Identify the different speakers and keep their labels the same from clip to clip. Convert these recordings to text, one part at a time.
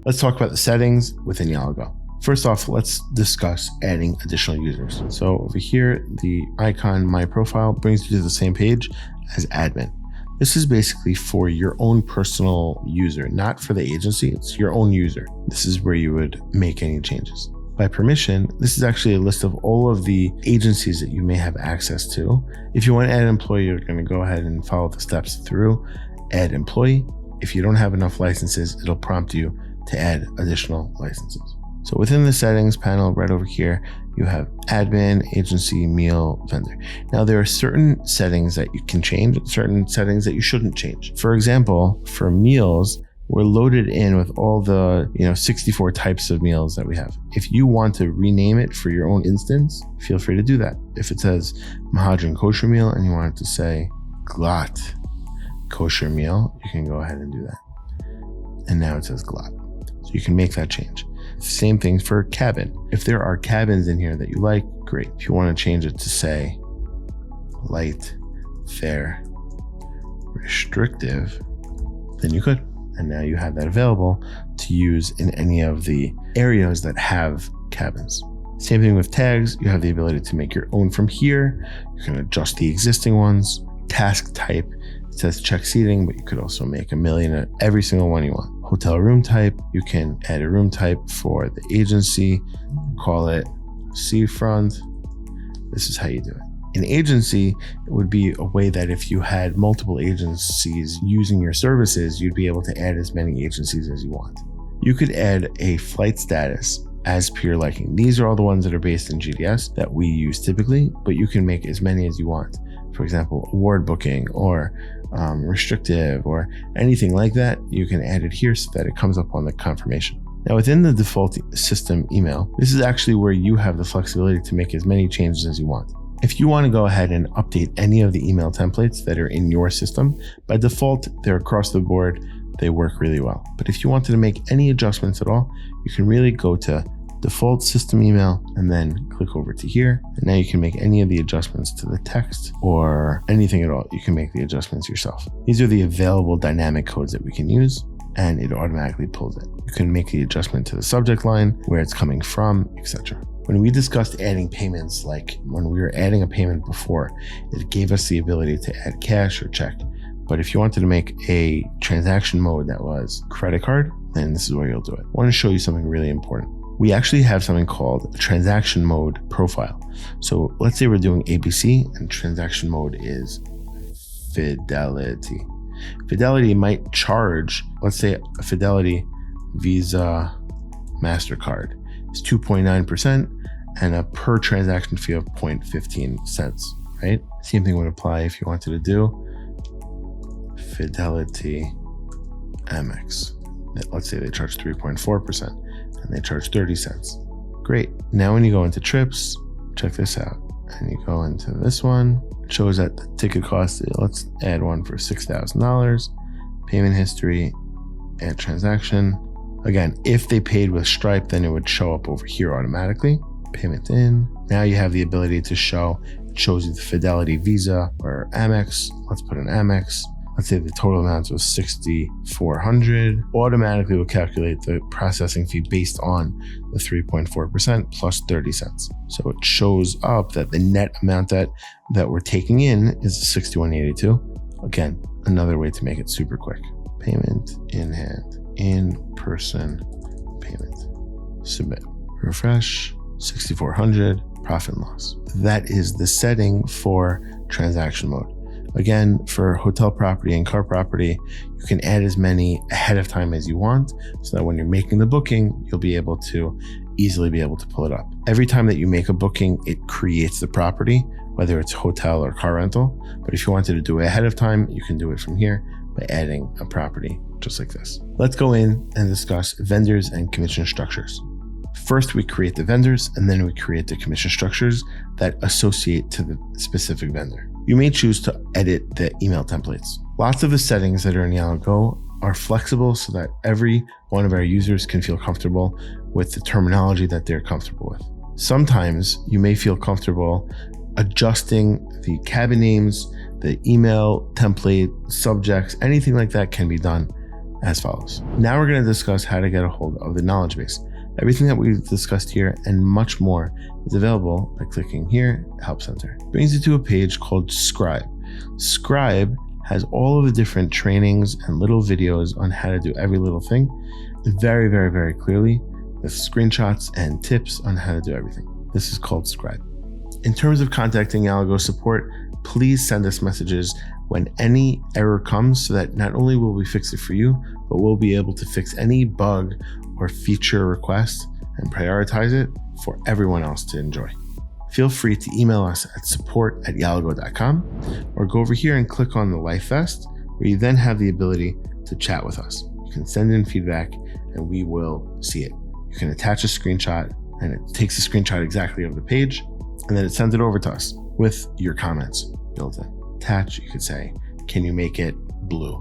Speaker 1: Let's talk about the settings within Yellow Go. First off, let's discuss adding additional users. So over here, the icon My Profile brings you to the same page as admin. This is basically for your own personal user, not for the agency. It's your own user. This is where you would make any changes. By permission, this is actually a list of all of the agencies that you may have access to. If you want to add an employee, you're going to go ahead and follow the steps through. Add employee. If you don't have enough licenses, it'll prompt you to add additional licenses. So within the settings panel right over here, you have admin, agency, meal, vendor. Now there are certain settings that you can change and certain settings that you shouldn't change. For example, for meals, we're loaded in with all the 64 types of meals that we have. If you want to rename it for your own instance, feel free to do that. If it says Mahadran kosher meal and you want it to say Glatt kosher meal, you can go ahead and do that. And now it says Glatt. So you can make that change. Same thing for cabin. If there are cabins in here that you like, great. If you want to change it to say light, fair, restrictive, then you could. And now you have that available to use in any of the areas that have cabins. Same thing with tags. You have the ability to make your own from here. You can adjust the existing ones. Task type, it says check seating, but you could also make 1,000,000 at every single one you want. Hotel room type, you can add a room type for the agency, call it seafront. This is how you do it. An agency, it would be a way that if you had multiple agencies using your services, you'd be able to add as many agencies as you want. You could add a flight status as per your liking. These are all the ones that are based in GDS that we use typically, but you can make as many as you want. For example, award booking or restrictive or anything like that, you can add it here so that it comes up on the confirmation. Now within the default system email, this is actually where you have the flexibility to make as many changes as you want. If you want to go ahead and update any of the email templates that are in your system, by default, they're across the board. They work really well. But if you wanted to make any adjustments at all, you can really go to default system email and then click over to here. And now you can make any of the adjustments to the text or anything at all. You can make the adjustments yourself. These are the available dynamic codes that we can use, and it automatically pulls it. You can make the adjustment to the subject line, where it's coming from, etc. When we discussed adding payments, like when we were adding a payment before, it gave us the ability to add cash or check. But if you wanted to make a transaction mode that was credit card, then this is where you'll do it. I want to show you something really important. We actually have something called transaction mode profile. So let's say we're doing ABC and transaction mode is Fidelity. Fidelity might charge, let's say a Fidelity Visa MasterCard is 2.9% and a per transaction fee of 0.15 cents, right? Same thing would apply if you wanted to do Fidelity Amex. Let's say they charge 3.4%. and they charge 30 cents. Great. Now when you go into trips, check this out. And you go into this one, it shows that the ticket cost, let's add one for $6,000. Payment history, add transaction. Again, if they paid with Stripe, then it would show up over here automatically. Payment in. Now you have the ability to show, it shows you the Fidelity Visa or Amex. Let's put an Amex. Let's say the total amount was $6,400. Automatically will calculate the processing fee based on the 3.4% plus 30 cents. So it shows up that the net amount that we're taking in is $61.82. Again, another way to make it super quick. Payment in hand, in-person payment. Submit. Refresh. 6,400. Profit and loss. That is the setting for transaction mode. Again, for hotel property and car property, you can add as many ahead of time as you want so that when you're making the booking, you'll be able to easily be able to pull it up. Every time that you make a booking, it creates the property, whether it's hotel or car rental. But if you wanted to do it ahead of time, you can do it from here by adding a property just like this. Let's go in and discuss vendors and commission structures. First, we create the vendors and then we create the commission structures that associate to the specific vendor. You may choose to edit the email templates. Lots of the settings that are in Yellow Go are flexible so that every one of our users can feel comfortable with the terminology that they're comfortable with. Sometimes you may feel comfortable adjusting the cabin names, the email template, subjects, anything like that can be done as follows. Now we're going to discuss how to get a hold of the knowledge base. Everything that we've discussed here and much more is available by clicking here, Help Center. It brings you to a page called Scribe. Scribe has all of the different trainings and little videos on how to do every little thing very, very, very clearly with screenshots and tips on how to do everything. This is called Scribe. In terms of contacting Yalago support, please send us messages when any error comes so that not only will we fix it for you, but we'll be able to fix any bug or feature request and prioritize it for everyone else to enjoy. Feel free to email us at support@yalago.com or go over here and click on the Life Vest, where you then have the ability to chat with us. You can send in feedback and we will see it. You can attach a screenshot and it takes a screenshot exactly of the page, and then it sends it over to us with your comments built in. Attach, you could say, can you make it blue?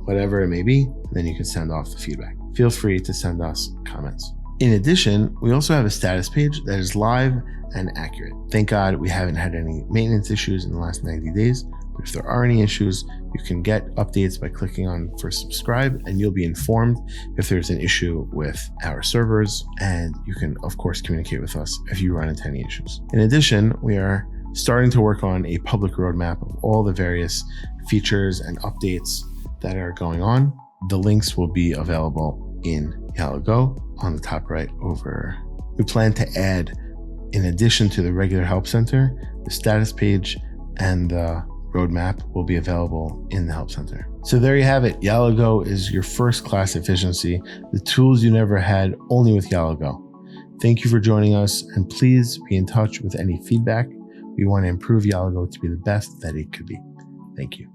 Speaker 1: Whatever it may be, and then you can send off the feedback. Feel free to send us comments. In addition, we also have a status page that is live and accurate. Thank God we haven't had any maintenance issues in the last 90 days, but if there are any issues, you can get updates by clicking on First Subscribe, and you'll be informed if there's an issue with our servers, and you can, of course, communicate with us if you run into any issues. In addition, we are starting to work on a public roadmap of all the various features and updates that are going on. The links will be available in Yalago on the top right over. We plan to add, in addition to the regular Help Center, the status page and the roadmap will be available in the Help Center. So there you have it. Yalago is your first class efficiency, the tools you never had, only with Yalago. Thank you for joining us, and please be in touch with any feedback. We want to improve Yalago to be the best that it could be. Thank you.